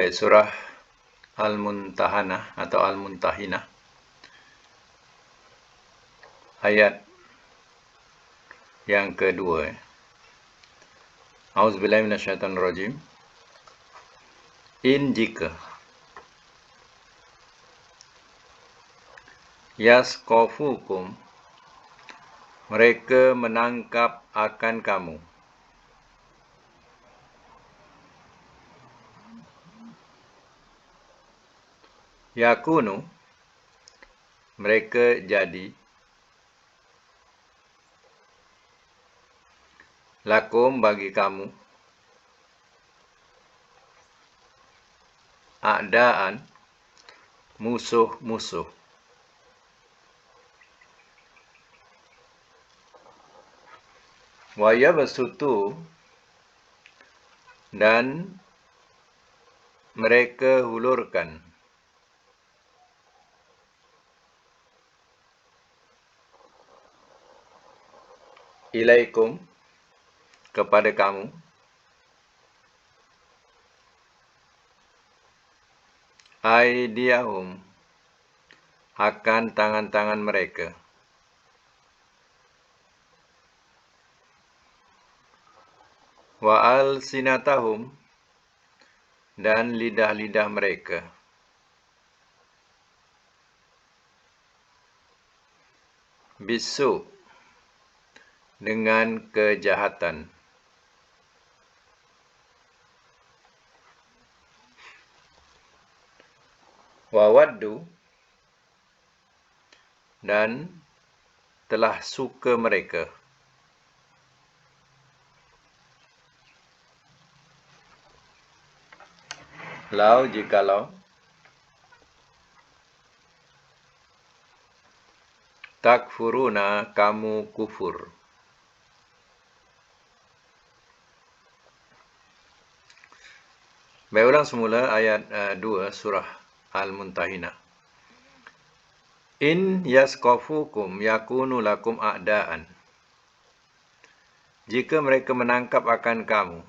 Baik, surah Al-Muntahanah atau Al-Muntahinah, ayat yang kedua. A'udzubillahi minasyaitonirrajim. Jika yasqafukum, mereka menangkap akan kamu, yakunu, mereka jadi, lakum, bagi kamu, a'daan, musuh-musuh, wa yabsutu, dan mereka hulurkan, ilaikum, kepada kamu, aydiyahum, akan tangan-tangan mereka, wa alsinatahum, dan lidah-lidah mereka, bisu, dengan kejahatan, wawaddu, dan telah suka mereka, lau, jikalau, takfuruna, kamu kufur. Baik, ulang semula ayat 2 surah Al-Muntahinah. In yasqafukum yakunu lakum a'daan. Jika mereka menangkap akan kamu,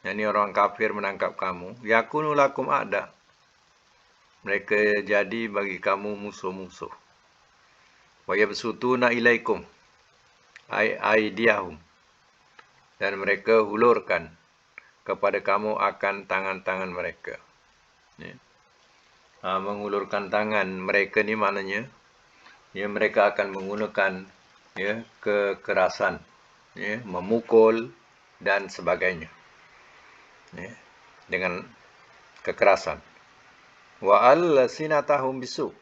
yakni orang kafir menangkap kamu, yakunu lakum a'da, mereka jadi bagi kamu musuh-musuh. Wa yabsutuna ilaikum aydiyahum, dan mereka hulurkan kepada kamu akan tangan-tangan mereka. Mengulurkan tangan mereka ni maknanya mereka akan menggunakan kekerasan, memukul dan sebagainya, dengan kekerasan. Wa alsinatahum bisu,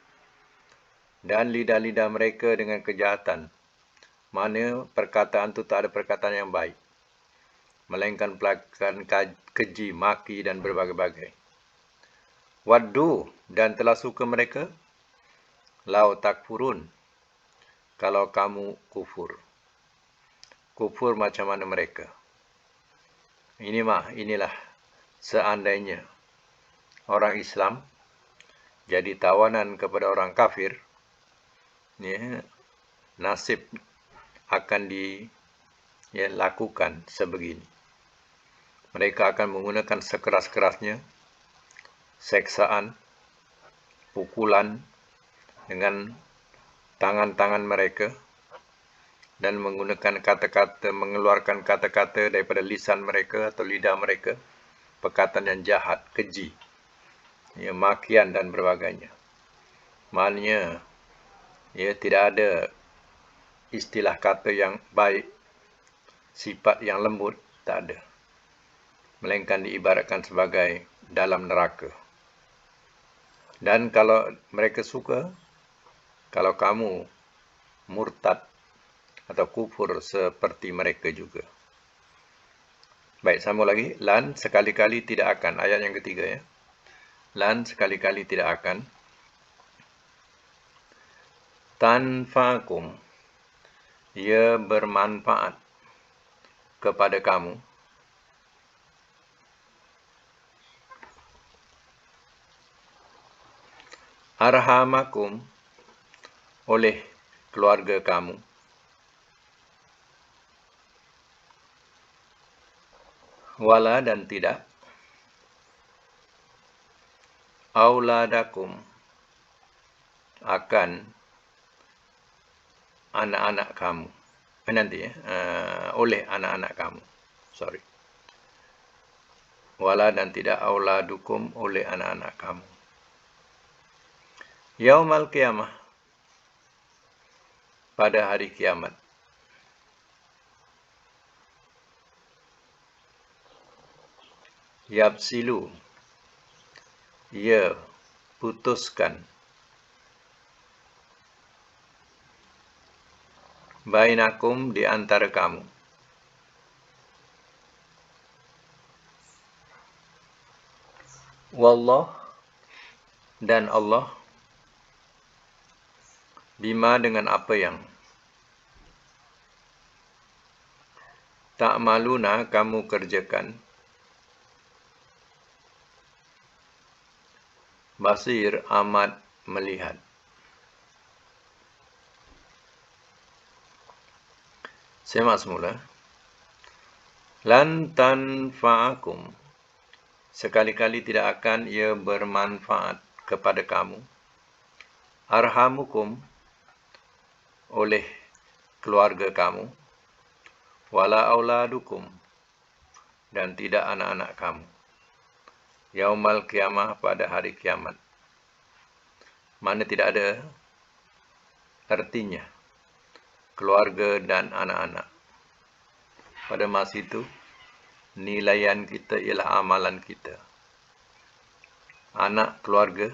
dan lidah-lidah mereka dengan kejahatan. Mana perkataan itu tak ada perkataan yang baik, melainkan perkataan keji, maki dan berbagai-bagai. Waddu, dan telah suka mereka, lau takfurun, kalau kamu kufur. Kufur macam mana mereka? Inilah seandainya orang Islam jadi tawanan kepada orang kafir, nasib akan dilakukan sebegini. Mereka akan menggunakan sekeras-kerasnya seksaan, pukulan dengan tangan-tangan mereka, dan menggunakan kata-kata, mengeluarkan kata-kata daripada lisan mereka atau lidah mereka, perkataan yang jahat, keji, makian dan berbagainya. Maknanya tidak ada istilah kata yang baik, sifat yang lembut, tak ada, melainkan diibaratkan sebagai dalam neraka. Dan kalau mereka suka, kalau kamu murtad atau kufur seperti mereka juga. Baik, sambung lagi. Lan sekali-kali tidak akan. Ayat yang ketiga, Lan sekali-kali tidak akan. Tanfa'akum, ia bermanfaat kepada kamu. Arhamakum, oleh keluarga kamu. Wala, dan tidak. auladakum, akan anak-anak kamu. Oleh anak-anak kamu. Sorry. Wala dan tidak auladukum, oleh anak-anak kamu. Yaumal qiyamah, pada hari kiamat. Yabsilu, ia putuskan. Bainakum, di antara kamu. Wallah, dan Allah, bima, dengan apa yang ta'maluna, kamu kerjakan. Basir, amat melihat. Semak semula. Lan tanfa'akum, sekali-kali tidak akan ia bermanfaat kepada kamu. Arhamukum, oleh keluarga kamu. Wala auladukum, dan tidak anak-anak kamu. Yaumal qiyamah, pada hari kiamat. Mana tidak ada artinya keluarga dan anak-anak. Pada masa itu, nilaian kita ialah amalan kita. Anak keluarga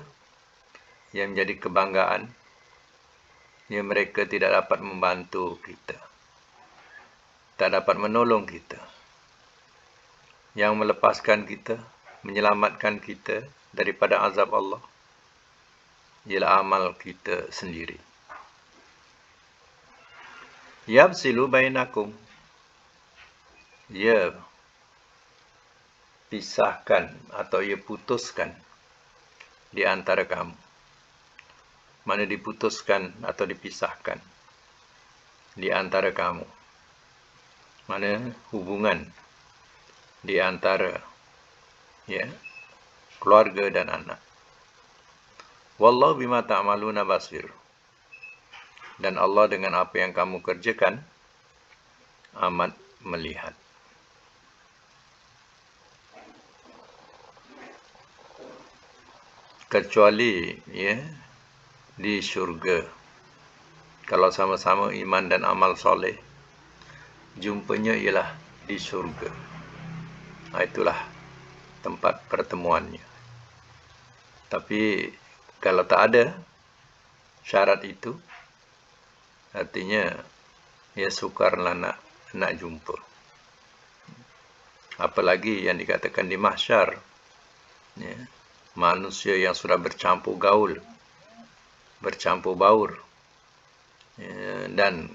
yang menjadi kebanggaan, yang mereka tidak dapat membantu kita, tak dapat menolong kita. Yang melepaskan kita, menyelamatkan kita daripada azab Allah, ialah amal kita sendiri. Yabsilu bainakum, ia pisahkan atau ia putuskan di antara kamu. Mana diputuskan atau dipisahkan di antara kamu. Mana hubungan di antara keluarga dan anak. Wallahu bima ta'maluna basir. Dan Allah dengan apa yang kamu kerjakan amat melihat. Kecuali di syurga, kalau sama-sama iman dan amal soleh, jumpanya ialah di syurga. Itulah tempat pertemuannya. Tapi kalau tak ada syarat itu, artinya sukarlah nak jumpa. Apalagi yang dikatakan di mahsyar, manusia yang sudah bercampur gaul, bercampur baur, dan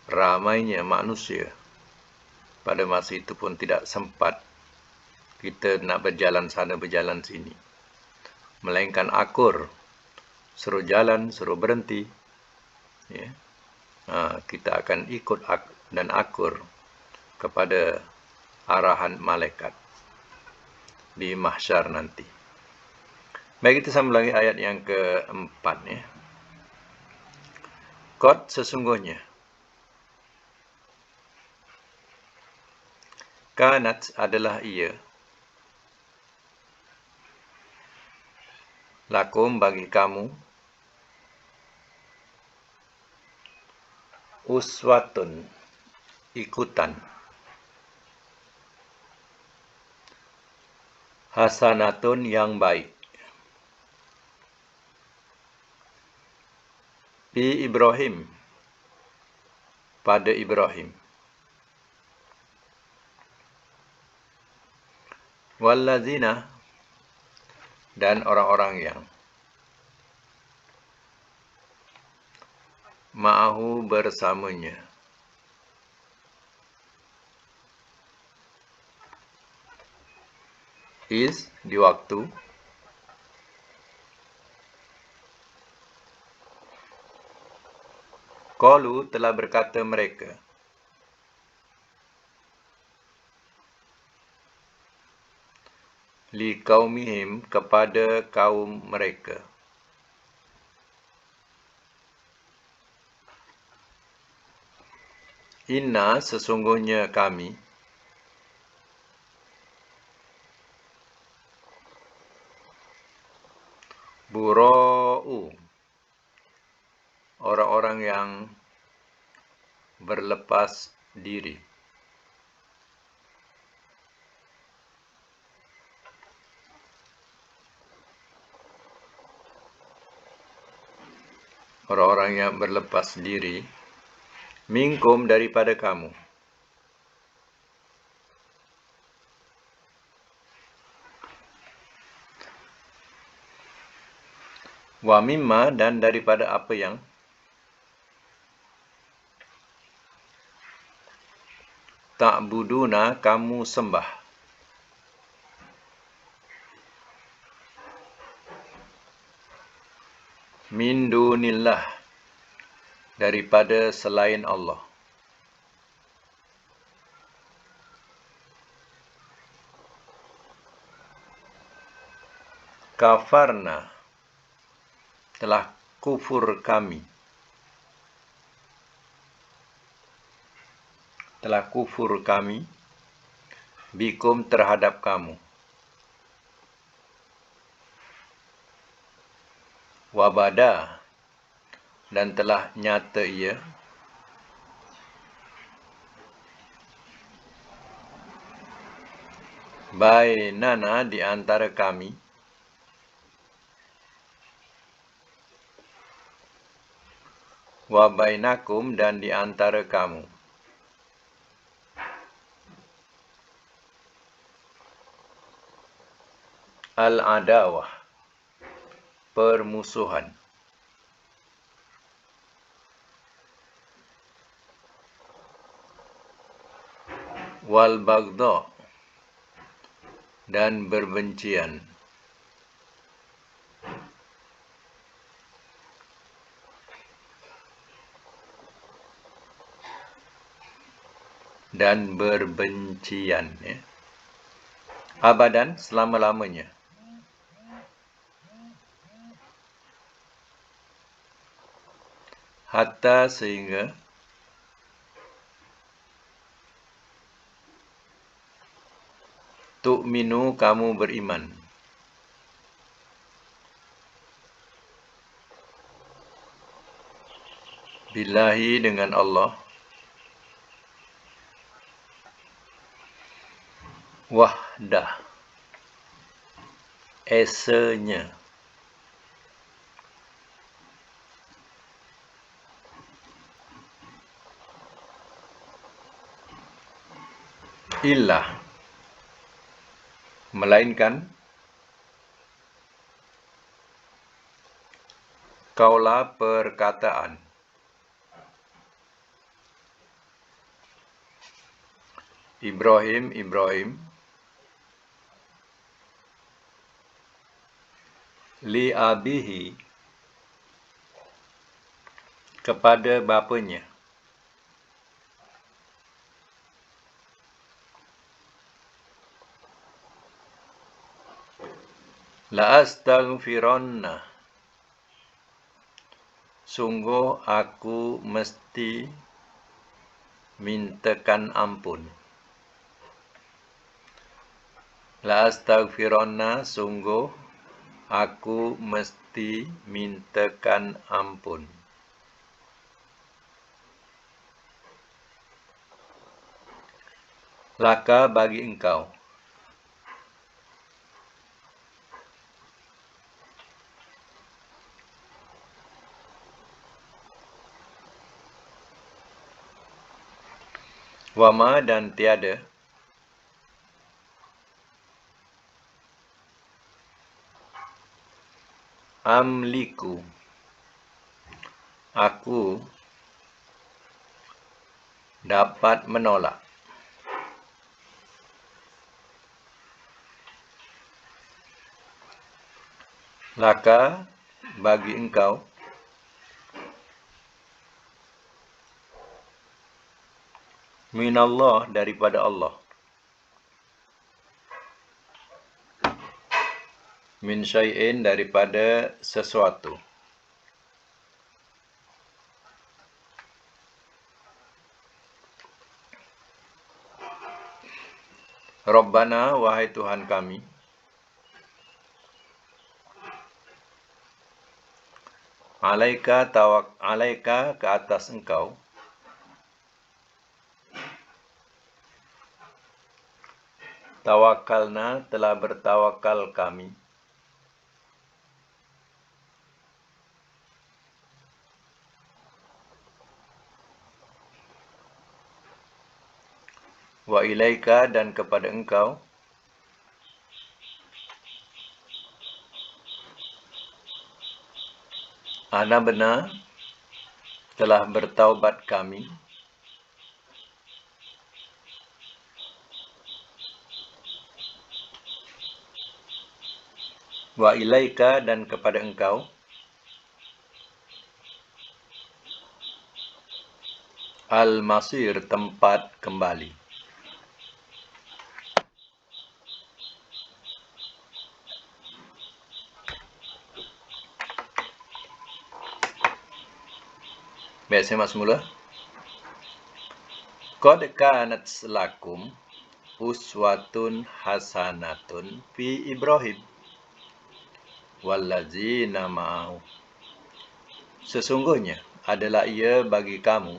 ramainya manusia. Pada masa itu pun tidak sempat kita nak berjalan sana berjalan sini, melainkan akur, suruh jalan, suruh berhenti, kita akan ikut dan akur kepada arahan malaikat di mahsyar nanti. Baik, kita sambung lagi ayat yang keempat. Qad, sesungguhnya. Kanat, adalah ia. Lakum, bagi kamu. Uswatun, ikutan. Hasanatun, yang baik. Fi Ibrahim, pada Ibrahim. Wallazina, dan orang-orang yang ma'ahu, bersamanya. Di waktu. Qalu, telah berkata mereka. liqaumihim kepada kaum mereka. Inna sesungguhnya kami bura'u orang-orang yang berlepas diri. Orang-orang yang berlepas diri minkum daripada kamu. Wa mimma dan daripada apa yang ta'buduna kamu sembah. Min dunillah daripada selain Allah. Kafarna telah kufur kami. Telah kufur kami bikum terhadap kamu. Wabada dan telah nyata ia bainana di antara kami wa bainakum dan di antara kamu. Al-adawah permusuhan. Wal bagdha dan berbencian. Dan berbencian, ya. Abadan selama-lamanya. Hatta sehingga tu'minu kamu beriman. Billahi dengan Allah. Wahdah esanya. Illah melainkan kaula perkataan. Ibrahim li abihi kepada bapanya. La astaghfironna sungguh aku mesti mintakan ampun. La astaghfironna sungguh aku mesti mintakan ampun. Laka bagi engkau. Wama dan tiada amliku aku dapat menolak. Laka bagi engkau minallah daripada Allah. min syai'in daripada sesuatu. Rabbana, wahai Tuhan kami, alaika ke atas engkau, tawakalna telah bertawakal kami, wa ilaika dan kepada engkau, anabna telah bertaubat kami, wa ilaika dan kepada engkau, al-masir tempat kembali. Baik, saya masuk mula. Qad kanat lakum uswatun hasanatun fi Ibrahim wallazina ma'ahu. Sesungguhnya adalah ia bagi kamu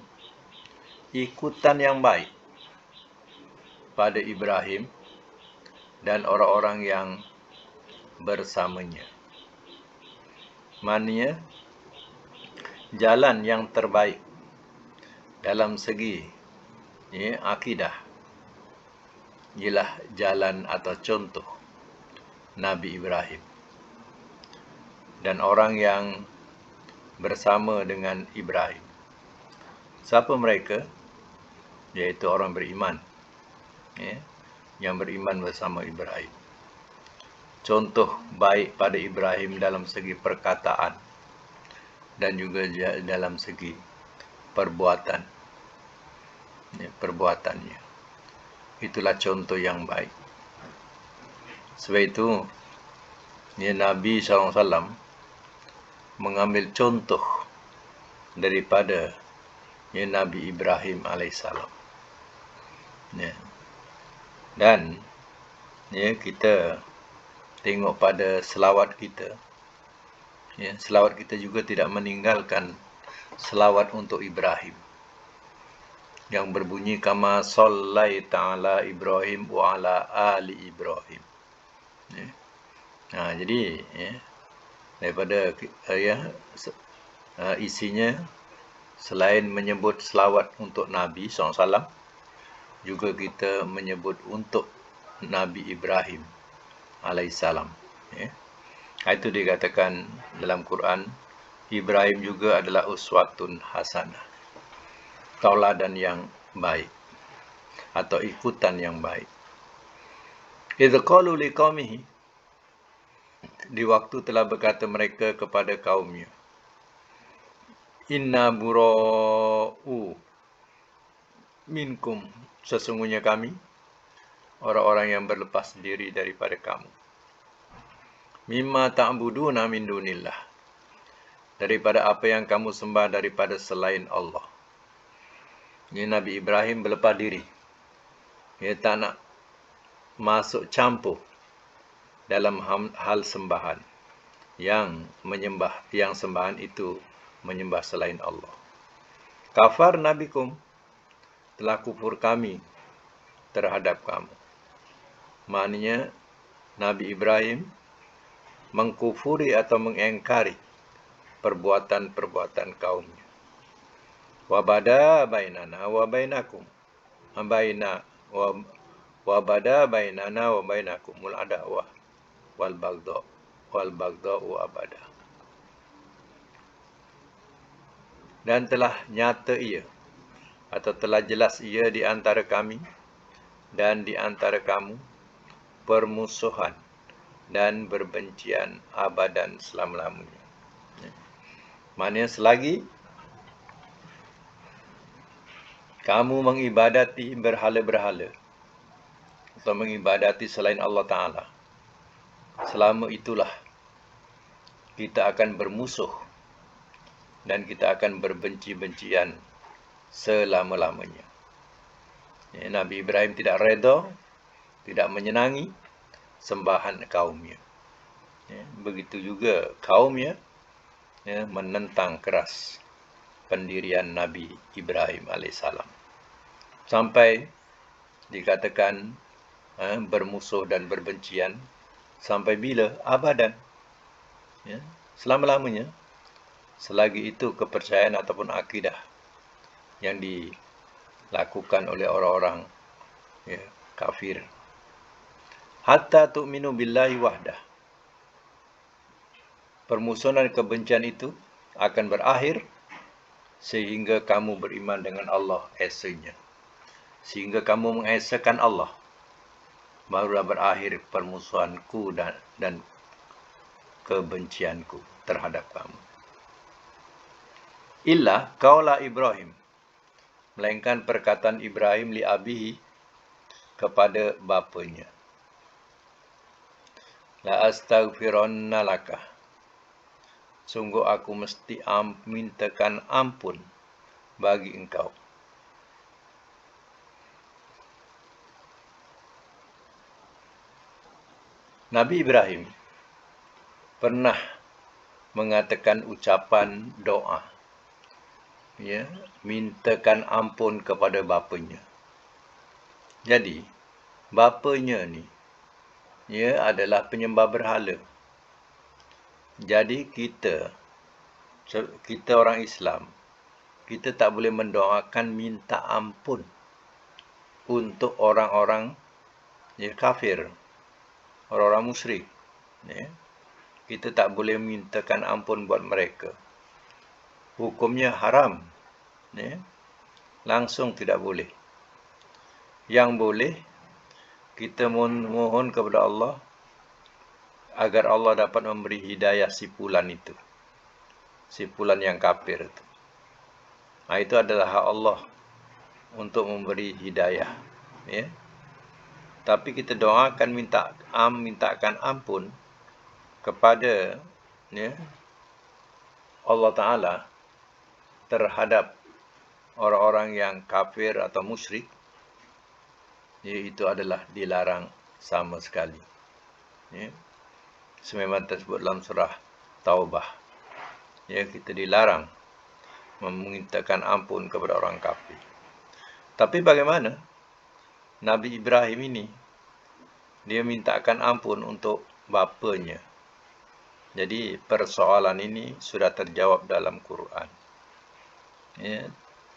ikutan yang baik pada Ibrahim dan orang-orang yang bersamanya. Maknanya jalan yang terbaik dalam segi akidah ialah jalan atau contoh Nabi Ibrahim dan orang yang bersama dengan Ibrahim. Siapa mereka? Iaitu orang beriman, yang beriman bersama Ibrahim. Contoh baik pada Ibrahim dalam segi perkataan dan juga dalam segi perbuatannya. Itulah contoh yang baik. Sebab itu, Nabi SAW mengambil contoh daripada Nabi Ibrahim AS. Dan kita tengok pada selawat kita. Selawat kita juga tidak meninggalkan selawat untuk Ibrahim yang berbunyi kama shallaita ala Ibrahim wa ala ali Ibrahim. Jadi daripada isinya selain menyebut selawat untuk Nabi SAW, juga kita menyebut untuk Nabi Ibrahim alaihissalam. Itu dikatakan dalam Quran, Ibrahim juga adalah uswatun hasanah, tauladan yang baik atau ikutan yang baik. Idz qalu liqaumihi, di waktu telah berkata mereka kepada kaumnya, inna bura'u minkum, sesungguhnya kami orang-orang yang berlepas diri daripada kamu, mimma ta'buduna min dunillah, daripada apa yang kamu sembah daripada selain Allah. Ini Nabi Ibrahim berlepas diri. Dia tak nak masuk campur dalam hal sembahan yang sembahan itu menyembah selain Allah. Kafar nabikum, telah kufur kami terhadap kamu. Maknanya Nabi Ibrahim mengkufuri atau mengingkari perbuatan-perbuatan kaumnya. Wa bada bainana wa bainakum wa bada bainana wa bainakumul adawah wal baghdha abada. Dan telah nyata ia atau telah jelas ia di antara kami dan di antara kamu permusuhan dan berbencian abadan selama-lamanya. Maknanya selagi kamu mengibadati berhala-berhala atau mengibadati selain Allah Ta'ala, selama itulah kita akan bermusuh dan kita akan berbenci-bencian selama-lamanya. Nabi Ibrahim tidak reda, tidak menyenangi sembahan kaumnya. Begitu juga kaumnya menentang keras pendirian Nabi Ibrahim alaihissalam. Sampai dikatakan bermusuh dan berbencian sampai bila? Abadan. Selama-lamanya. Selagi itu kepercayaan ataupun akidah yang dilakukan oleh orang-orang kafir. Hatta tu'minu billahi wahdah. Permusuhan dan kebencian itu akan berakhir sehingga kamu beriman dengan Allah esanya. Sehingga kamu mengesakan Allah. Barulah berakhir permusuhanku dan kebencianku terhadap kamu. Illa qaula Ibrahim, melainkan perkataan Ibrahim li abihi kepada bapanya. La astaghfiranna laka, sungguh aku mesti mintakan ampun bagi engkau. Nabi Ibrahim pernah mengatakan ucapan doa, mintakan ampun kepada bapanya. Jadi, bapanya ni, adalah penyembah berhala. Jadi kita orang Islam, kita tak boleh mendoakan minta ampun untuk orang-orang kafir, orang-orang musyrik. Kita tak boleh mintakan ampun buat mereka. Hukumnya haram. Langsung tidak boleh. Yang boleh, kita mohon kepada Allah agar Allah dapat memberi hidayah si fulan itu. Si fulan yang kafir itu. Itu adalah hak Allah untuk memberi hidayah. Tapi kita doakan mintakan ampun kepada Allah Ta'ala terhadap orang-orang yang kafir atau musyrik, itu adalah dilarang sama sekali. Sememang tersebut dalam surah Taubah. Kita dilarang memintakan ampun kepada orang kafir. Tapi bagaimana Nabi Ibrahim ini, dia mintakan ampun untuk bapanya. Jadi persoalan ini sudah terjawab dalam Quran.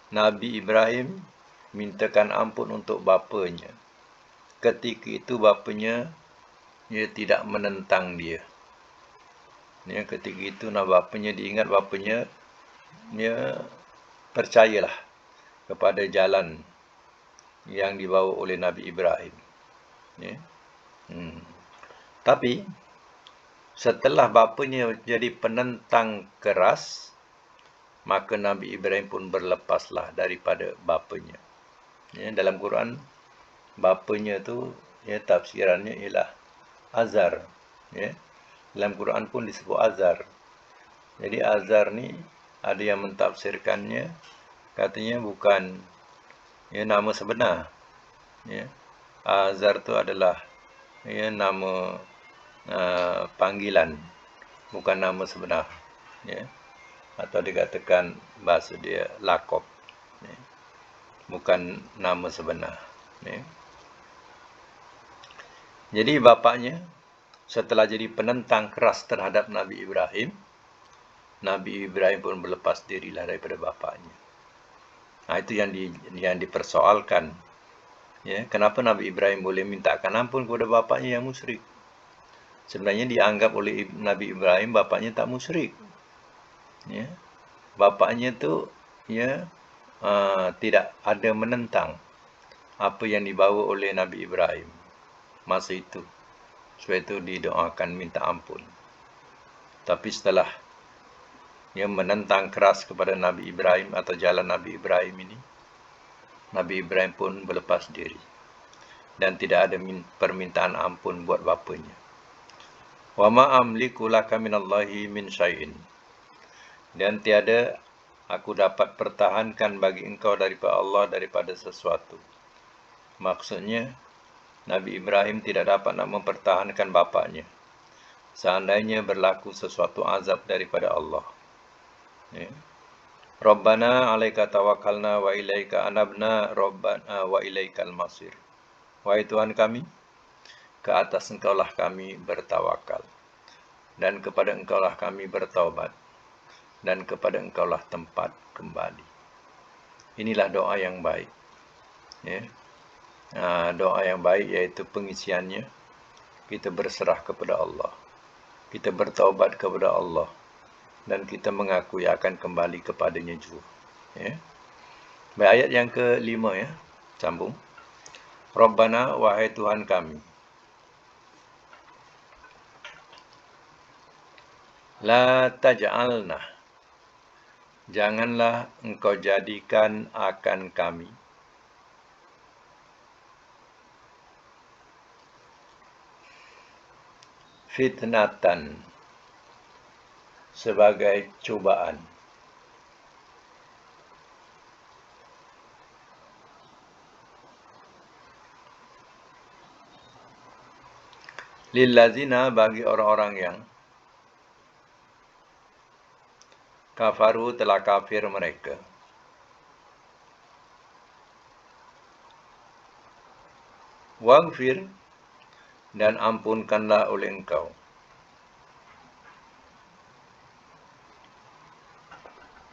Nabi Ibrahim mintakan ampun untuk bapanya. Ketika itu bapanya tidak menentang dia. Ketika itu bapanya diingat, bapanya percayalah kepada jalan yang dibawa oleh Nabi Ibrahim. Tapi setelah bapanya jadi penentang keras, maka Nabi Ibrahim pun berlepaslah daripada bapanya. Dalam Quran, bapanya tu tafsirannya ialah Azar. Dalam Quran pun disebut Azar. Jadi Azar ni ada yang mentafsirkannya, katanya bukan nama sebenar. Azar tu adalah nama panggilan, bukan nama sebenar. Atau dikatakan bahasa dia lakop, bukan nama sebenar. Jadi bapaknya setelah jadi penentang keras terhadap Nabi Ibrahim, Nabi Ibrahim pun berlepas dirilah daripada bapaknya. Itu yang dipersoalkan. Kenapa Nabi Ibrahim boleh mintakan ampun kepada bapaknya yang musyrik? Sebenarnya dianggap oleh Nabi Ibrahim bapaknya tak musyrik. Bapaknya tu tidak ada menentang apa yang dibawa oleh Nabi Ibrahim masa itu. Sebab itu didoakan minta ampun. Tapi setelah menentang keras kepada Nabi Ibrahim atau jalan Nabi Ibrahim ini, Nabi Ibrahim pun berlepas diri dan tidak ada permintaan ampun buat bapanya. Wa ma amliku laka minallahi min syai'in. Dan tiada aku dapat pertahankan bagi engkau daripada Allah daripada sesuatu. Maksudnya, Nabi Ibrahim tidak dapat nak mempertahankan bapaknya seandainya berlaku sesuatu azab daripada Allah. Ya. Rabbana 'alaika tawakkalna wa ilaika anabna rabbana wa ilaikal masir. Wahai Tuhan kami, ke atas engkaulah kami bertawakal, dan kepada engkaulah kami bertaubat, dan kepada engkaulah tempat kembali. Inilah doa yang baik. Ya. Doa yang baik iaitu pengisiannya, kita berserah kepada Allah, kita bertaubat kepada Allah, dan kita mengakui akan kembali kepadanya juga. Ya. Baik, ayat yang ke-5 ya. Sambung. Rabbana, wahai Tuhan kami, la taj'alna, janganlah engkau jadikan akan kami fitnatan, sebagai cubaan, lillazina, bagi orang-orang yang kafaru, telah kafir mereka. Waghfir, dan ampunkanlah oleh engkau,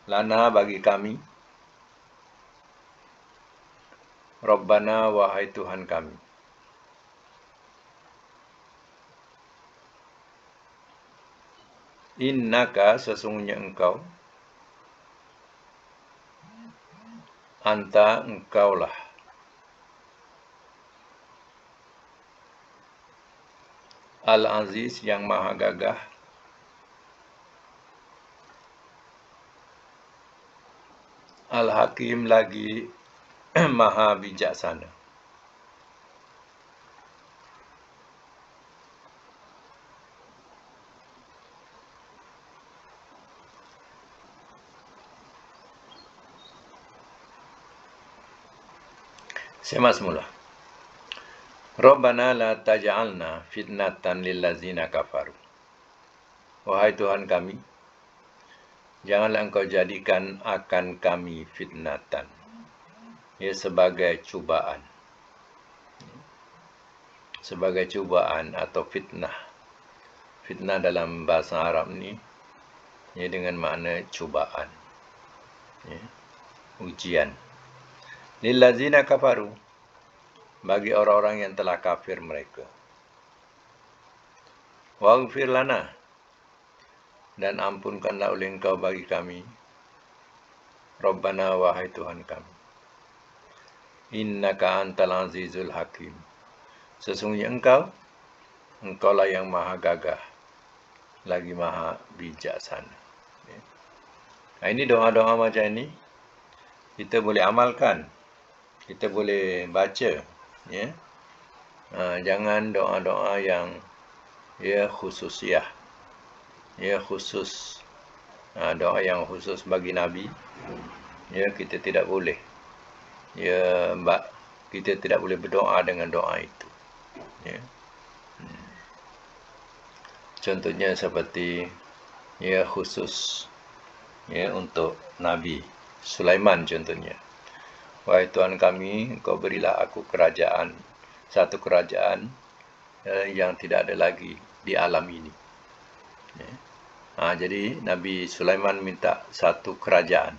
lana, bagi kami, Rabbana, wahai Tuhan kami, innaka, sesungguhnya engkau, anta, engkaulah, Al-Aziz, yang maha gagah, Al-Hakim, lagi maha bijaksana. Semak semula. Rabbana la taj'alna fitnatan lillazina kafaru. Wahai Tuhan kami, janganlah engkau jadikan akan kami fitnatan, ya, sebagai cubaan. Sebagai cubaan atau fitnah. Fitnah dalam bahasa Arab ni, ya, dengan makna cubaan, ya, ujian. Lillazina kafaru, bagi orang-orang yang telah kafir mereka. Waghfir lana, dan ampunkanlah oleh engkau bagi kami, Rabbana, wahai Tuhan kami, innaka antal azizul hakim, sesungguhnya engkaulah yang maha gagah, lagi maha bijaksana. Nah, ini doa-doa macam ini kita boleh amalkan, kita boleh baca, ya. Jangan doa-doa yang, ya, khususiyah, ya, khusus, doa yang khusus bagi Nabi, ya, kita tidak boleh, ya, kita tidak boleh berdoa dengan doa itu, ya. Contohnya seperti, ya, khusus, ya, untuk Nabi Sulaiman contohnya. Wahai Tuhan kami, engkau berilah aku kerajaan, satu kerajaan yang tidak ada lagi di alam ini. Ya. Jadi Nabi Sulaiman minta satu kerajaan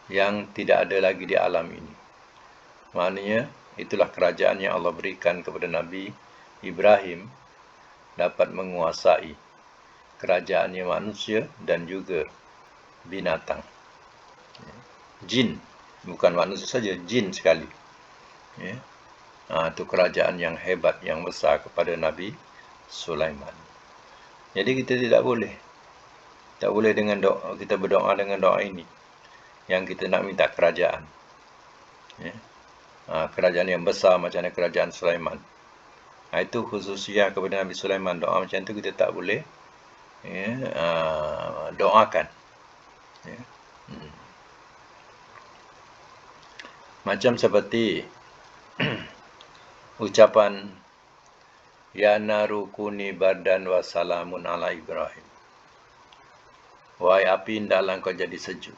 yang tidak ada lagi di alam ini. Maknanya itulah kerajaan yang Allah berikan kepada Nabi Ibrahim, dapat menguasai kerajaannya manusia dan juga binatang. Jin, bukan manusia saja, jin sekali. Ya. Itu kerajaan yang hebat, yang besar kepada Nabi Sulaiman. Jadi kita tidak boleh dengan doa, kita berdoa dengan doa ini, yang kita nak minta kerajaan. Ya. Kerajaan yang besar macam kerajaan Sulaiman. Itu khususiah kepada Nabi Sulaiman. Doa macam tu kita tak boleh doakan. Ya. Macam seperti ucapan Ya naru kuni bardan wa salamun ala Ibrahim. Wahai api, hendaklah kau jadi sejuk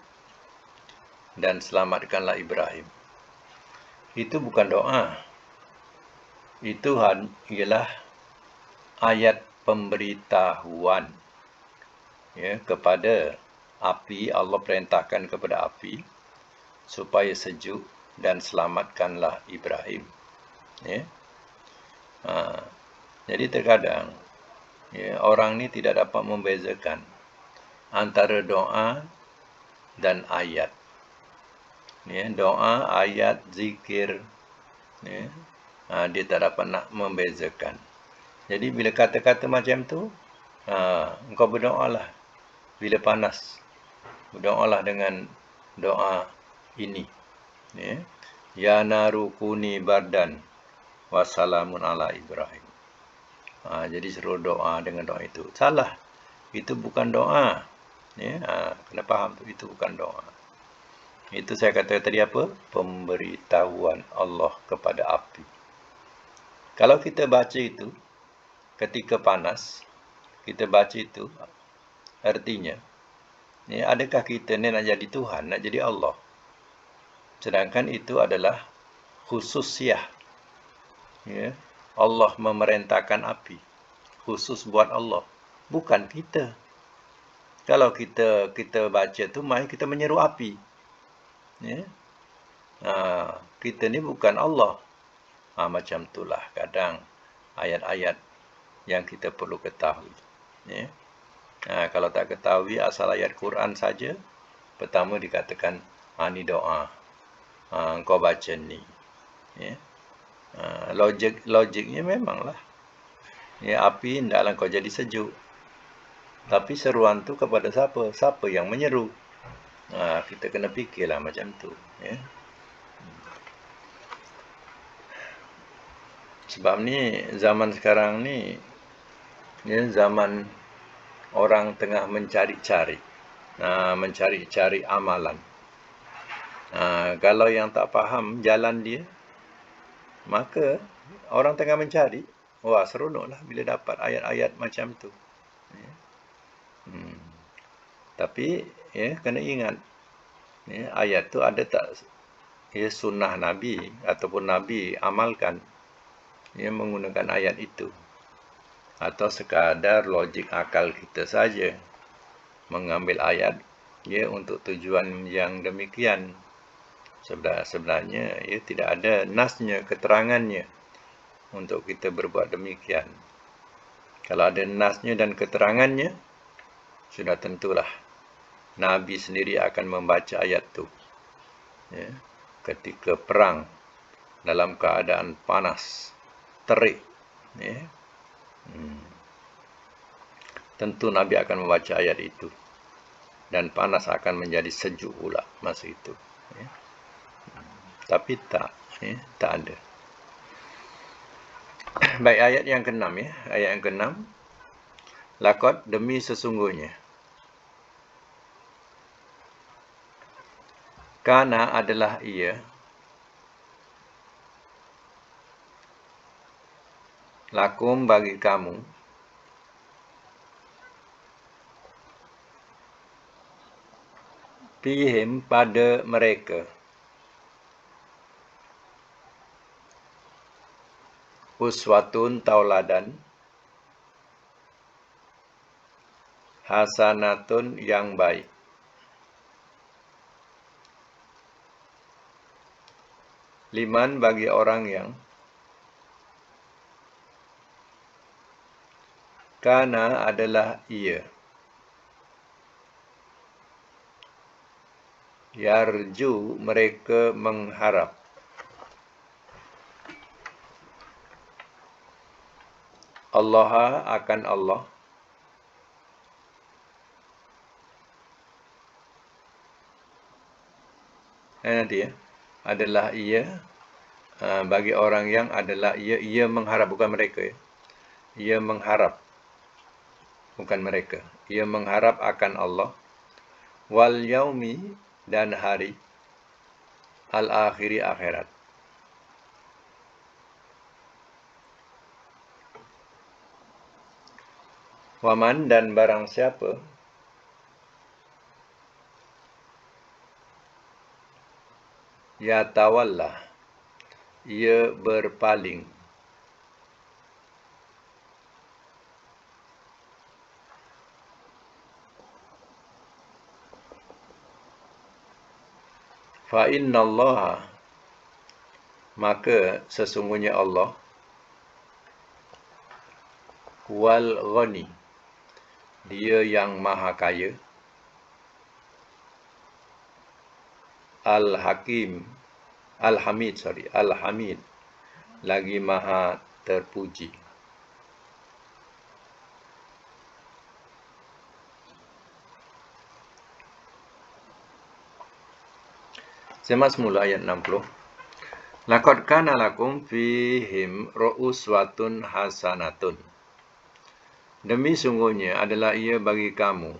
dan selamatkanlah Ibrahim. Itu bukan doa. Itu ialah ayat pemberitahuan kepada api. Allah perintahkan kepada api supaya sejuk dan selamatkanlah Ibrahim. Ya. Jadi terkadang orang ni tidak dapat membezakan antara doa dan ayat. Doa, ayat, zikir, dia tak dapat nak membezakan. Jadi bila kata-kata macam tu, engkau berdoalah bila panas. Berdoalah dengan doa ini. Ya naru kuni bardan wa salamun ala Ibrahim. Jadi suruh doa dengan doa itu. Salah. Itu bukan doa. Kena faham tu, itu bukan doa. Itu saya kata tadi apa? Pemberitahuan Allah kepada api. Kalau kita baca itu ketika panas, kita baca itu, artinya, adakah kita ni nak jadi Tuhan, nak jadi Allah? Sedangkan itu adalah khususiah. Allah memerintahkan api. Khusus buat Allah. Bukan kita. Kalau kita baca tu, mari kita menyeru api. Kita ni bukan Allah. Macam itulah kadang ayat-ayat yang kita perlu ketahui. Kalau tak ketahui asal ayat Quran saja, pertama dikatakan, ni doa. Kau baca ni. Logiknya memanglah. Api hendaklah kau jadi sejuk. Tapi seruan tu kepada siapa? Siapa yang menyeru? Kita kena fikirlah macam tu. Sebab ni, zaman sekarang ni, zaman orang tengah mencari-cari. Mencari-cari amalan. Kalau yang tak faham jalan dia, maka orang tengah mencari, wah seronoklah bila dapat ayat-ayat macam tu. Tapi kena ingat, ayat tu ada tak sunnah Nabi ataupun Nabi amalkan menggunakan ayat itu, atau sekadar logik akal kita saja mengambil ayat untuk tujuan yang demikian. Sebenarnya tidak ada nasnya, keterangannya untuk kita berbuat demikian. Kalau ada nasnya dan keterangannya, sudah tentulah Nabi sendiri akan membaca ayat itu ketika perang dalam keadaan panas, terik. Tentu Nabi akan membaca ayat itu, dan panas akan menjadi sejuk pula masa itu. Tapi tak ada. Baik, ayat yang ke-6 ayat yang ke-6. Laqad, demi sesungguhnya. Kana adalah ia. Lakum bagi kamu. Fihim pada mereka. Uswatun tauladan. Hasanatun yang baik. Liman bagi orang yang kana adalah ia. Yarju mereka mengharap. Allah akan Allah. Nanti adalah ia bagi orang yang adalah ia mengharap, bukan mereka ya. Ia mengharap, bukan mereka. Ia mengharap akan Allah wal yaumi, dan hari al-akhiri, akhirat. Waman, dan barang siapa yatawalla, ia berpaling, fa innallaha, maka sesungguhnya Allah wal ghani, dia yang maha kaya, al-hakim, al-hamid, lagi maha terpuji. Semak semula ayat 60. Laqad kana lakum fihim uswatun hasanatun. Demi sungguhnya adalah ia bagi kamu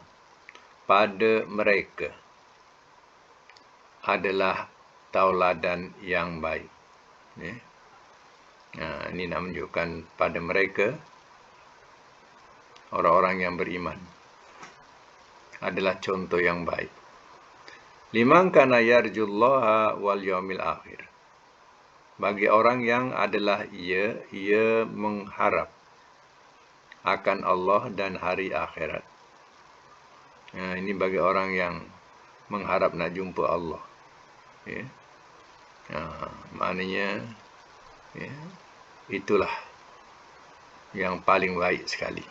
pada mereka adalah tauladan yang baik. Ini nak menunjukkan pada mereka, orang-orang yang beriman, adalah contoh yang baik. Liman kana yarjullaha wal yaumil akhir. Bagi orang yang adalah ia mengharap akan Allah dan hari akhirat. Ini bagi orang yang mengharap nak jumpa Allah. Maknanya itulah yang paling baik sekali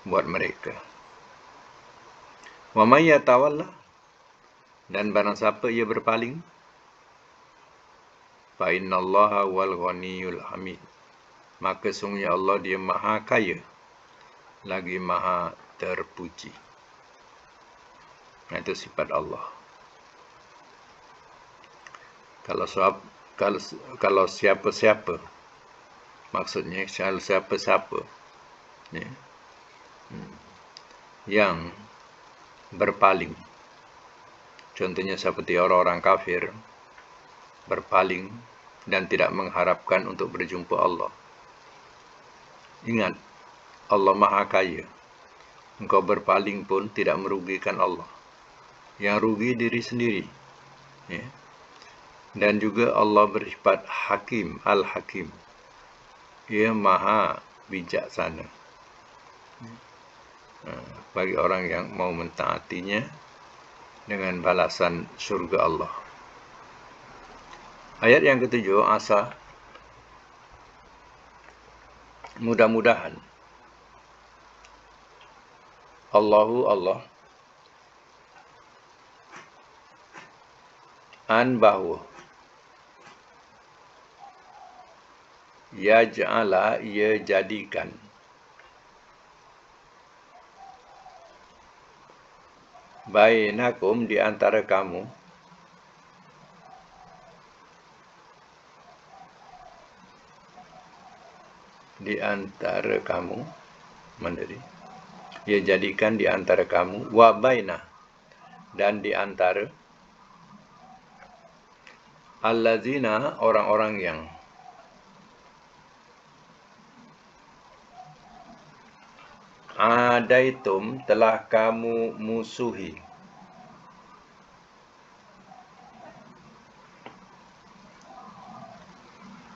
buat mereka. Wa may yatawalla, dan barang siapa ia berpaling, fa innallaha wal ghaniyul hamid, maka sungguhnya Allah dia maha kaya lagi maha terpuji. Itu sifat Allah. Kalau siapa-siapa, maksudnya siapa-siapa yang berpaling, contohnya seperti orang-orang kafir berpaling dan tidak mengharapkan untuk berjumpa Allah. Ingat, Allah maha kaya. Engkau berpaling pun tidak merugikan Allah. Yang rugi diri sendiri. Dan juga Allah bersifat hakim, al-hakim. Ia maha bijaksana. Bagi orang yang mau mentaatinya dengan balasan surga Allah. Ayat yang ketujuh, asa, mudah-mudahan Allah bahwa yaj'ala, ia jadikan, bainakum, di antara kamu, ia jadikan di antara kamu, wa bainah, dan di antara allazina, orang-orang yang adaitum, telah kamu musuhi,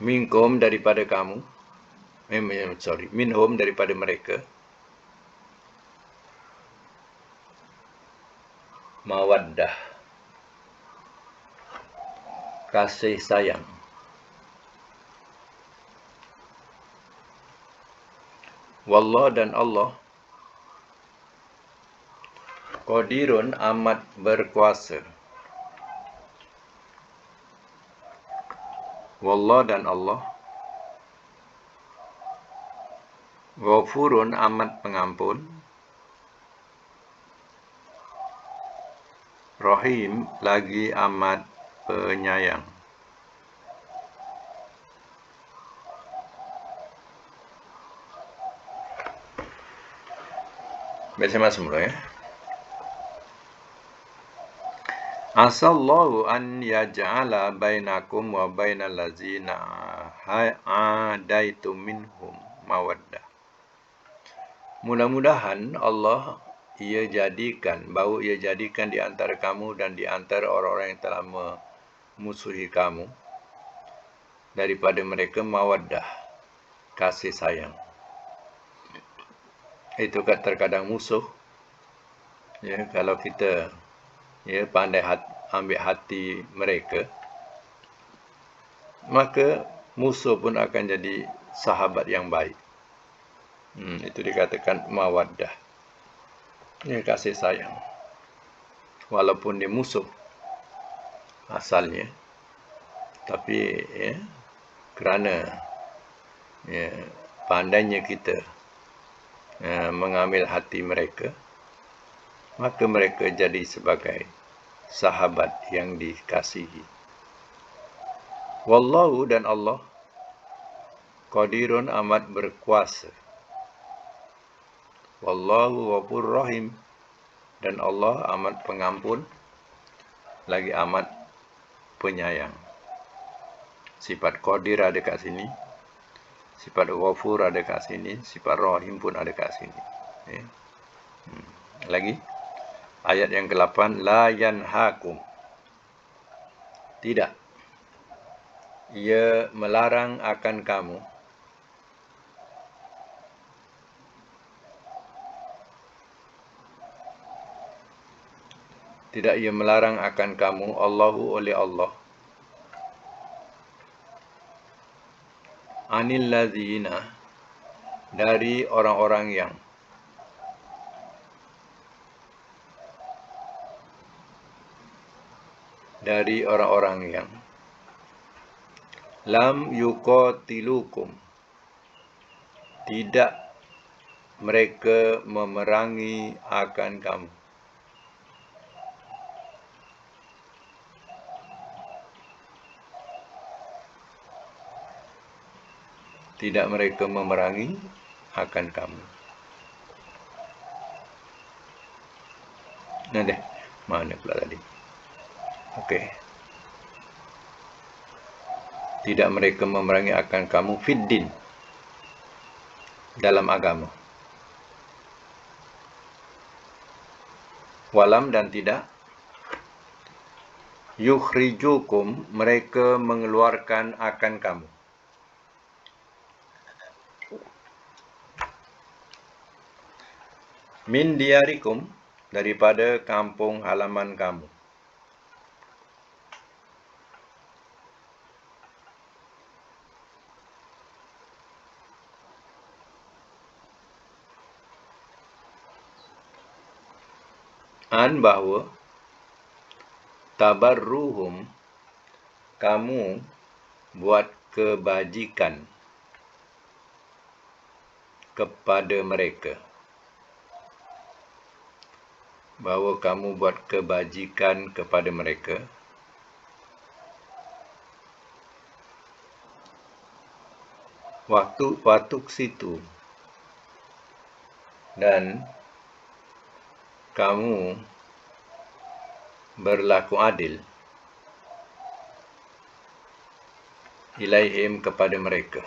minkum, daripada kamu, minhum, daripada mereka, mawaddah, kasih sayang, wallah, dan Allah qadirun, amat berkuasa. Wallah, dan Allah ghafurun, amat pengampun, rahim, lagi amat penyayang. Baca mas semula ya. Asallahu an yaj'ala bainakum wa bainal ladzina adaitum minhum mawaddah. Mudah-mudahan Allah ia jadikan di antara kamu dan di antara orang-orang yang telah memusuhi kamu daripada mereka mawaddah, kasih sayang. Itu terkadang musuh. Ya, kalau kita pandai ambil hati mereka, maka musuh pun akan jadi sahabat yang baik. Itu dikatakan mawaddah. Ya, kasih sayang. Walaupun dia musuh asalnya, tapi kerana pandainya kita mengambil hati mereka, maka mereka jadi sebagai sahabat yang dikasihi. Wallahu, dan Allah qadirun, amat berkuasa. Wallahu ghafurur rahim, dan Allah amat pengampun lagi amat penyayang. Sifat qadir ada kat sini, sifat ghafur ada kat sini, sifat rahim pun ada kat sini. Lagi ayat yang ke-8, la yanhakum, tidak ia melarang akan kamu, tidak ia melarang akan kamu, Allahu, oleh Allah, anil ladzina, dari orang-orang yang lam yuqatilukum, tidak mereka memerangi akan kamu. Tidak mereka memerangi akan kamu. Nah deh, mana pula tadi? Okey. Tidak mereka memerangi akan kamu fiddin, dalam agama. Walam, dan tidak yukhrijukum, mereka mengeluarkan akan kamu. Min diyarikum, daripada kampung halaman kamu. An, bahawa tabarruhum, kamu buat kebajikan kepada mereka. Bahawa kamu buat kebajikan kepada mereka. Waktu ke situ, dan kamu berlaku adil ilaihim, kepada mereka.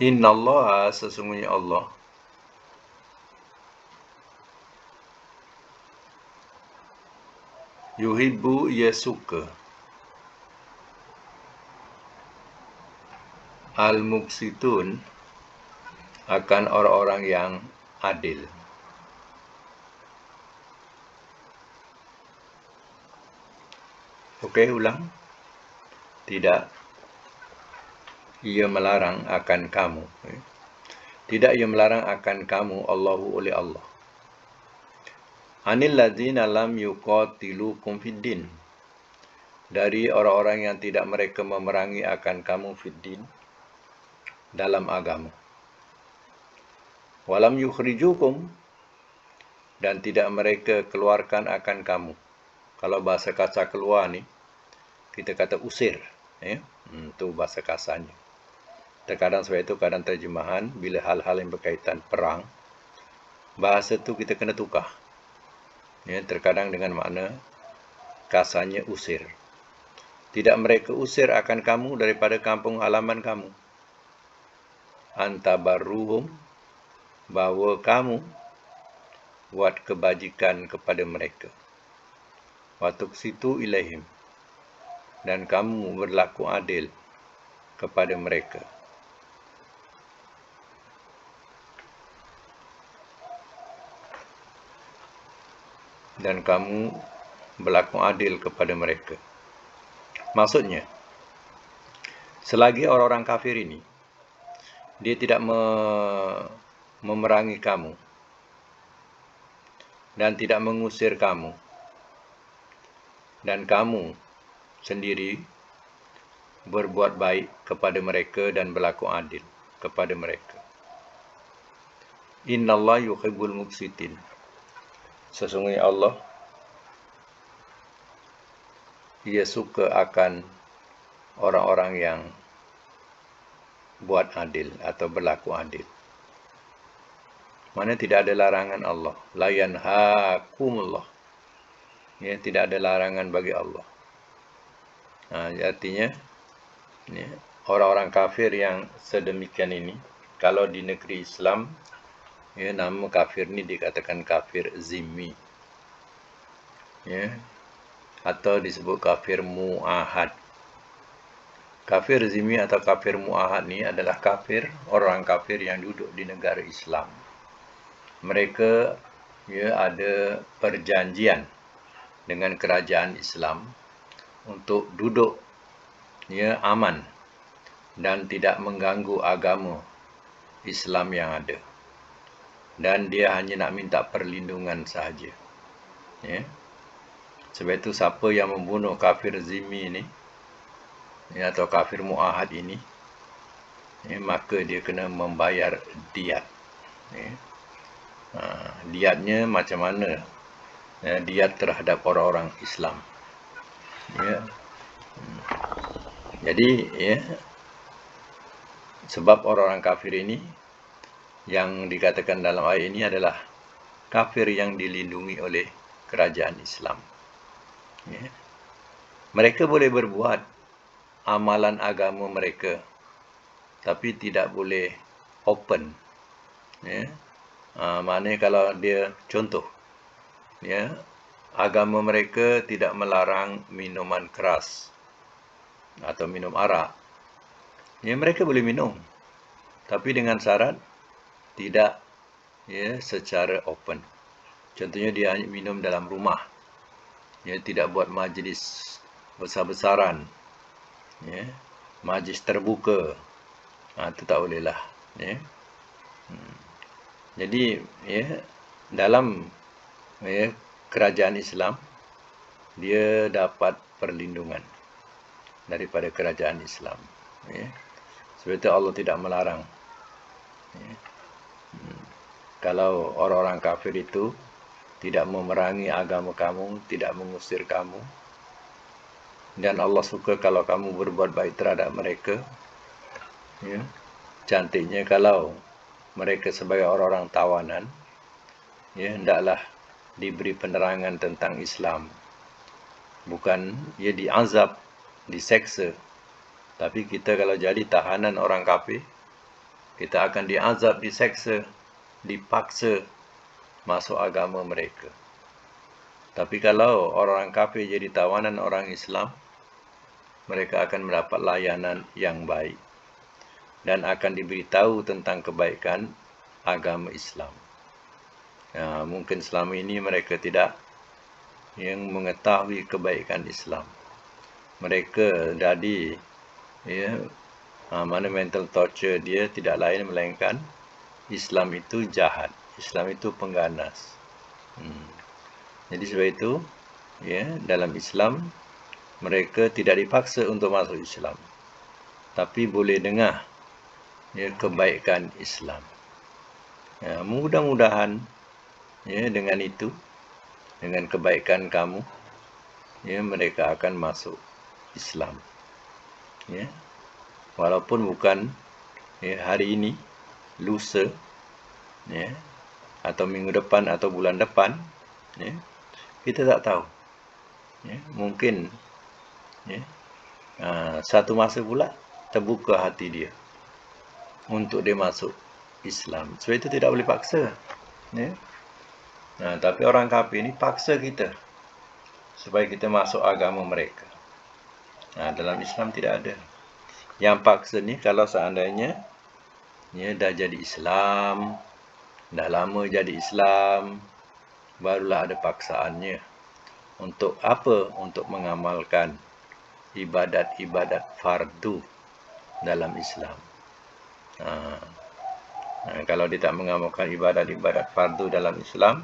Innallaha, sesungguhnya Allah, yuhibbu, ia suka, al-muqsitun, akan orang-orang yang adil. Okey, ulang. Tidak ia melarang akan kamu. Tidak ia melarang akan kamu, Allahu, oleh Allah. Anil ladzina lam yuqatilukum fiddin, dari orang-orang yang tidak mereka memerangi akan kamu fiddin, dalam agama. Walam yukhrijukum, dan tidak mereka keluarkan akan kamu Kalau bahasa kasar keluar ni, kita kata usir. Itu bahasa kasarnya. Terkadang sebab itu, kadang terjemahan, bila hal-hal yang berkaitan perang, bahasa tu kita kena tukar. Terkadang dengan makna kasarnya usir. Tidak mereka usir akan kamu daripada kampung halaman kamu. Antabarruhum, bahawa kamu buat kebajikan kepada mereka. Watuqsitu ilaihim, dan kamu berlaku adil kepada mereka. Dan kamu berlaku adil kepada mereka. Maksudnya, selagi orang-orang kafir ini, dia tidak memerangi kamu dan tidak mengusir kamu, dan kamu sendiri berbuat baik kepada mereka dan berlaku adil kepada mereka. Innallaha yuhibbul muqsitin. Sesungguhnya Allah, Ia suka akan orang-orang yang buat adil atau berlaku adil. Mana tidak ada larangan Allah. La yanhaakumullah. Tidak ada larangan bagi Allah. Artinya, orang-orang kafir yang sedemikian ini, kalau di negeri Islam, nama kafir ni dikatakan kafir zimmi. Atau disebut kafir mu'ahad. Kafir zimmi atau kafir mu'ahad ni adalah kafir, orang kafir yang duduk di negara Islam. Mereka ada perjanjian dengan kerajaan Islam untuk duduk aman dan tidak mengganggu agama Islam yang ada. Dan dia hanya nak minta perlindungan sahaja. Sebab itu siapa yang membunuh kafir zimmi ni, atau kafir mu'ahad ini, maka dia kena membayar diat. Diatnya macam mana? Diat terhadap orang-orang Islam. Jadi, sebab orang-orang kafir ini, yang dikatakan dalam ayat ini adalah kafir yang dilindungi oleh kerajaan Islam. Mereka boleh berbuat amalan agama mereka, tapi tidak boleh open. Maknanya kalau dia contoh, agama mereka tidak melarang minuman keras atau minum arak. Mereka boleh minum, tapi dengan syarat tidak secara open. Contohnya dia minum dalam rumah. Tidak buat majlis besar-besaran. Majlis terbuka. Itu tak bolehlah. Jadi, dalam kerajaan Islam, dia dapat perlindungan daripada kerajaan Islam. Sebab itu Allah tidak melarang. Kalau orang-orang kafir itu tidak memerangi agama kamu, tidak mengusir kamu, dan Allah suka kalau kamu berbuat baik terhadap mereka. Cantiknya kalau mereka sebagai orang-orang tawanan, hendaklah diberi penerangan tentang Islam. Bukan diazab, diseksa. Tapi kita kalau jadi tahanan orang kafir, kita akan diazab, diseksa, dipaksa masuk agama mereka. Tapi kalau orang kafir jadi tawanan orang Islam, mereka akan mendapat layanan yang baik dan akan diberitahu tentang kebaikan agama Islam. Mungkin selama ini mereka tidak mengetahui kebaikan Islam. Mereka jadi mana mental torture dia tidak lain melainkan Islam itu jahat, Islam itu pengganas. Jadi sebab itu, dalam Islam mereka tidak dipaksa untuk masuk Islam, tapi boleh dengar kebaikan Islam. Mudah-mudahan dengan itu, dengan kebaikan kamu, ya, mereka akan masuk Islam. Ya. Walaupun bukan ya, hari ini, lusa, ya, atau minggu depan atau bulan depan, ya, kita tak tahu. Ya, mungkin ya, satu masa pula terbuka hati dia untuk dia masuk Islam. Sebab itu tidak boleh paksa. Ya. Tapi orang kafir ni paksa kita supaya kita masuk agama mereka. Dalam Islam tidak ada. Yang paksa ni kalau seandainya ya, dah jadi Islam, dah lama jadi Islam, barulah ada paksaannya. Untuk apa? Untuk mengamalkan ibadat-ibadat fardu dalam Islam. Kalau dia tak mengamalkan ibadat-ibadat fardu dalam Islam,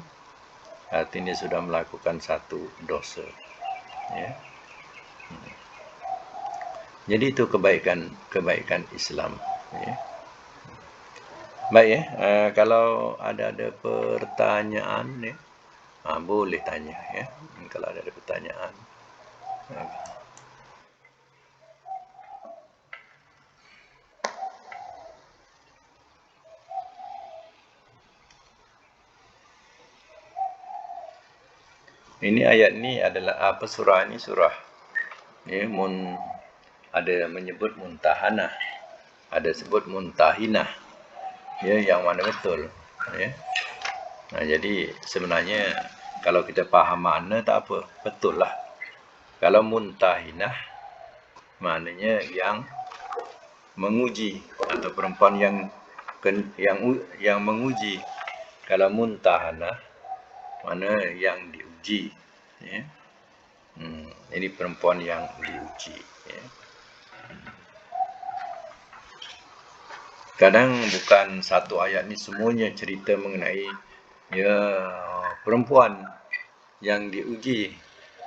artinya dia sudah melakukan satu dosa. Ya. Jadi itu kebaikan Islam. Ya. Baik ya, kalau ada pertanyaan ya, boleh tanya ya. Kalau ada pertanyaan. Ini ayat ni adalah apa, surah ni surah ya, ada menyebut muntahanah, ada sebut muntahinah, ya, yang mana betul ya. Jadi sebenarnya kalau kita faham makna tak apa, betul lah. Kalau muntahinah maknanya yang menguji, atau perempuan yang menguji. Kalau muntahanah mana yang diuji ya. Ini perempuan yang diuji ya. Kadang bukan satu ayat ni semuanya cerita mengenai ya perempuan yang diuji.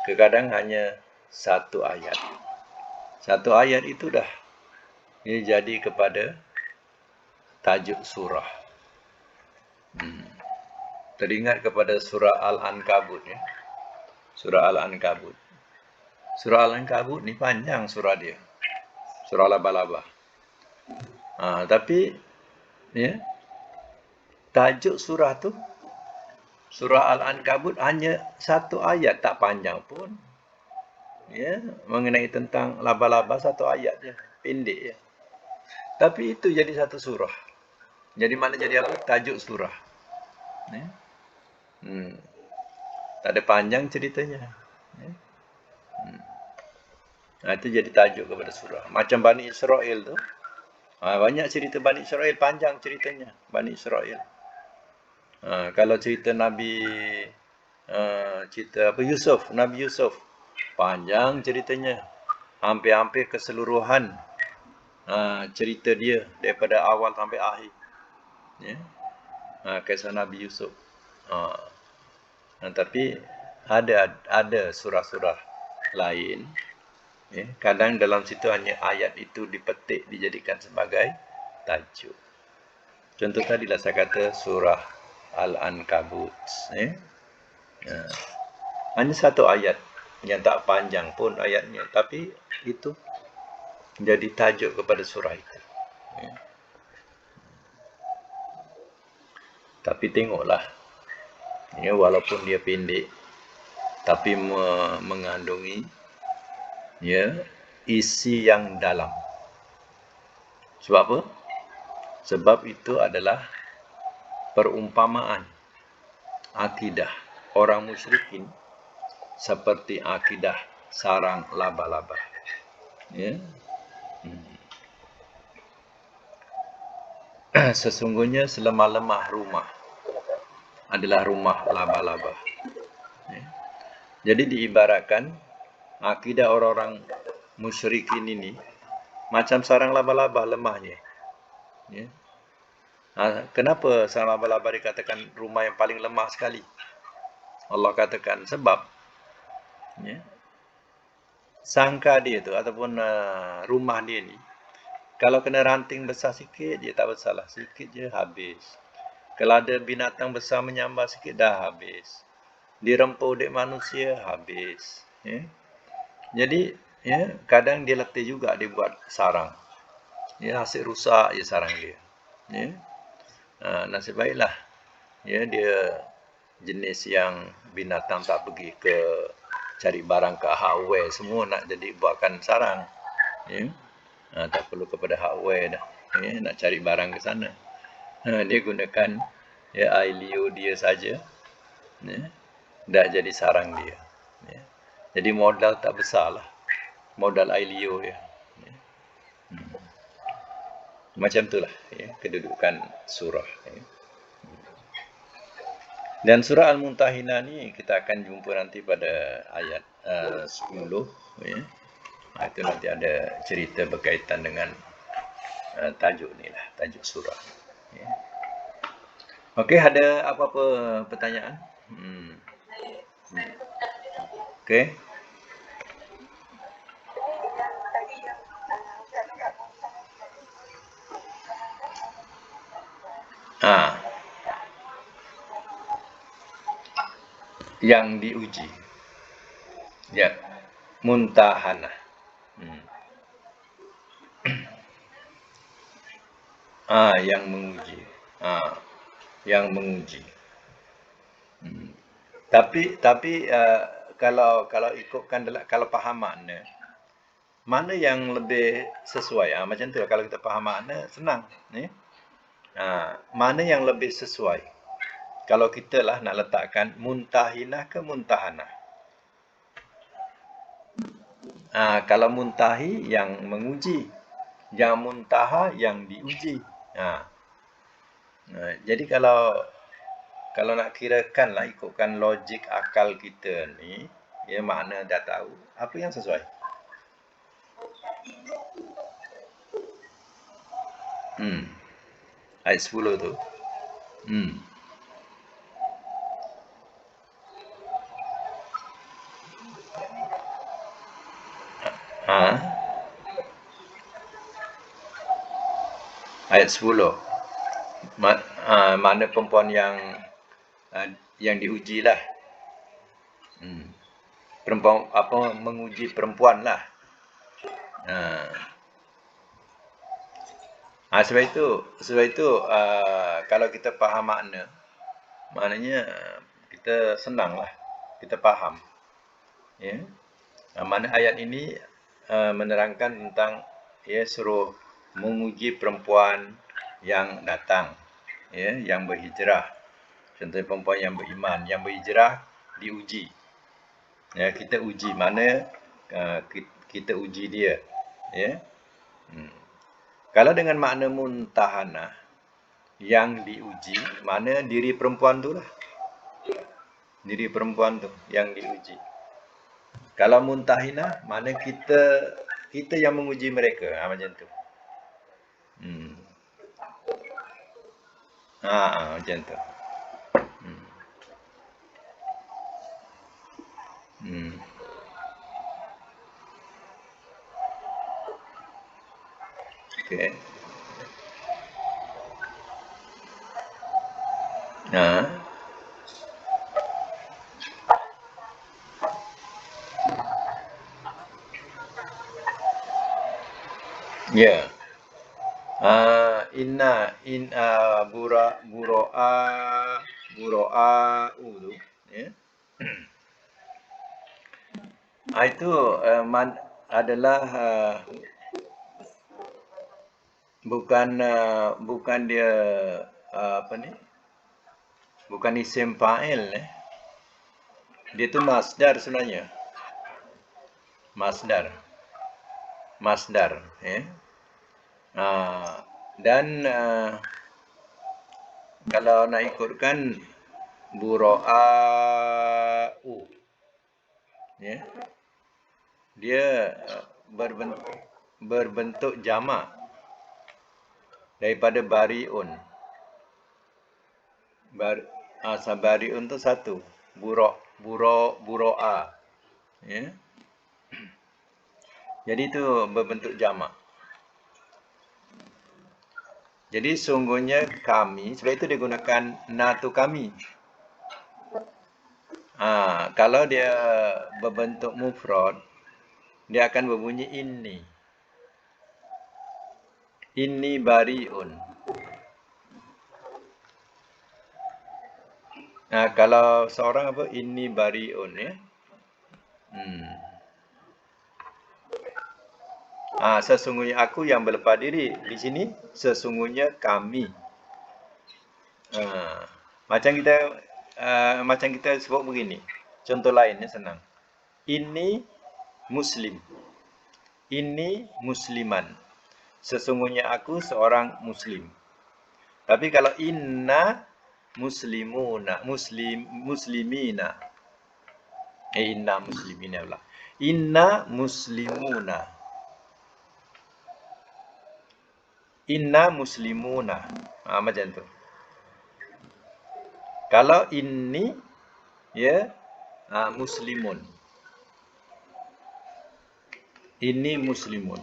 Kadang hanya satu ayat. Satu ayat itu dah ini jadi kepada tajuk surah. Teringat kepada surah Al-Ankabut ya. Surah Al-Ankabut. Surah Al-Ankabut ni panjang surah dia. Surah laba-laba. Tapi ya, tajuk surah tu, surah Al-Ankabut hanya satu ayat, tak panjang pun. Ya, mengenai tentang laba-laba satu ayat je, pendek je. Tapi itu jadi satu surah. Jadi mana jadi apa? Tajuk surah. Ya. Tak ada panjang ceritanya. Ya. Itu jadi tajuk kepada surah. Macam Bani Israel tu. Banyak cerita Bani Israel, panjang ceritanya Bani Israel. Kalau cerita Nabi cerita apa, Yusuf, Nabi Yusuf, panjang ceritanya, hampir-hampir keseluruhan cerita dia daripada awal sampai akhir ya. Kisah Nabi Yusuf. Tapi ada surah-surah lain ya, kadang dalam situ hanya ayat itu dipetik dijadikan sebagai tajuk. Contoh tadilah saya kata surah Al-Ankabut ya. Hanya satu ayat yang tak panjang pun ayatnya, tapi itu jadi tajuk kepada surah itu ya. Tapi tengoklah ya, walaupun dia pendek tapi mengandungi ya isi yang dalam. Sebab apa? Sebab itu adalah perumpamaan akidah orang musyrikin seperti akidah sarang laba-laba. Ya. Sesungguhnya selemah-lemah rumah adalah rumah laba-laba. Ya. Jadi diibaratkan akidah orang-orang musyrikin ini macam sarang laba-laba lemahnya. Ya. Kenapa sarang laba-laba dikatakan rumah yang paling lemah sekali? Allah katakan sebab ya, sangka dia tu ataupun rumah dia ni, kalau kena ranting besar sikit dia tak bersalah, sikit je habis. Kalau ada binatang besar menyambar sikit dah habis. Dirempau dek manusia habis. Ya. Jadi ya kadang dia letih juga dia buat sarang. Ya hasil rusak je sarang dia. Ya. Nasib baiklah. Ya dia jenis yang binatang tak pergi ke cari barang ke hardware semua nak jadi buatkan sarang. Ya. Tak perlu kepada hardware dah. Ya, nak cari barang ke sana. Dia gunakan ya air liur dia saja. Ya. Dah jadi sarang dia. Ya. Jadi modal tak besar lah. Modal air liur dia. Ya. Macam itulah ya, kedudukan surah. Ya. Dan surah Al-Mumtahinah ni kita akan jumpa nanti pada ayat 10. Ya. Itu nanti ada cerita berkaitan dengan tajuk ni lah, tajuk surah. Ya. Okey, ada apa-apa pertanyaan? Okey. Yang diuji. Ya. Muntahanah. Yang menguji. Yang menguji. Tapi kalau ikutkan kalau faham mana yang lebih sesuai? Macam tu kalau kita faham makna senang, ni. Mana yang lebih sesuai? Kalau kita lah nak letakkan muntahinah ke muntahanah. Kalau muntahi yang menguji, yang muntaha yang diuji. Jadi kalau nak kirakan lah ikutkan logik akal kita ni, ya makna dah tahu, apa yang sesuai? Ayat 10 tu. Ayat 10. Mana perempuan yang diuji lah. Perempuan apa menguji perempuan lah. Sebab itu kalau kita faham maknanya kita senang lah, kita faham. Ya. Mana ayat ini menerangkan tentang suruh menguji perempuan yang datang, ya, yang berhijrah. Contohnya perempuan yang beriman, yang berhijrah diuji. Ya, kita uji mana kita uji dia, ya. Kalau dengan makna muntahanah yang diuji, mana diri perempuan tu lah. Diri perempuan tu yang diuji. Kalau muntahinah, mana kita yang menguji mereka, macam tu. Macam tu. Okey. Ya. Buro'a tu, ya. Itu adalah bukan dia apa ni? Bukan isim fa'il, Dia tu masdar sebenarnya. Masdar, ya. Dan kalau nak ikutkan buro'a'u, ya, dia berbentuk jamak daripada bariun. Bariun tu satu, buro'a, ya. Jadi itu berbentuk jamak. Jadi sungguhnya kami, sebab itu dia gunakan natu kami. Kalau dia berbentuk mufrad, dia akan berbunyi inni. Inni bari'un. Nah, kalau seorang apa? Inni bari'un ya. Sesungguhnya aku yang berlepas diri. Di sini sesungguhnya kami. Macam kita sebut begini. Contoh lainnya senang. Ini muslim. Ini musliman. Sesungguhnya aku seorang muslim. Tapi kalau inna muslimuna, muslimina. Inna muslimina pula. Inna muslimuna. Inna muslimuna. Macam tu. Kalau ini ya muslimun. Ini muslimun.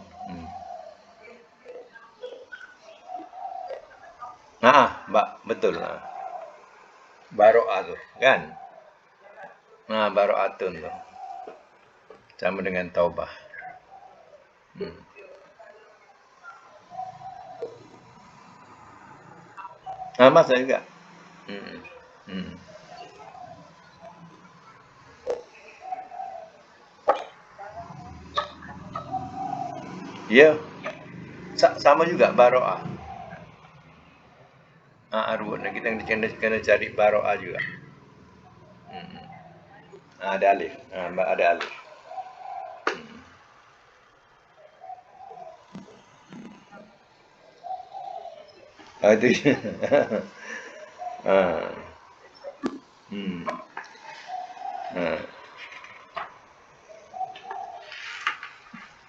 Betul. Baro'ah tu, kan? Baro'atun tu. Sama dengan taubah. Masa juga. Ya. Sama juga baro'ah. Arbut. Kita kena cari baro'ah juga. Ada alif. Ada alif. Itu.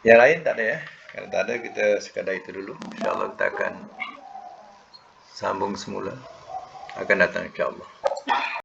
Yang lain tak ada ya? Kalau tak ada, kita sekadar itu dulu. InsyaAllah kita akan sambung semula. Akan datang insyaAllah.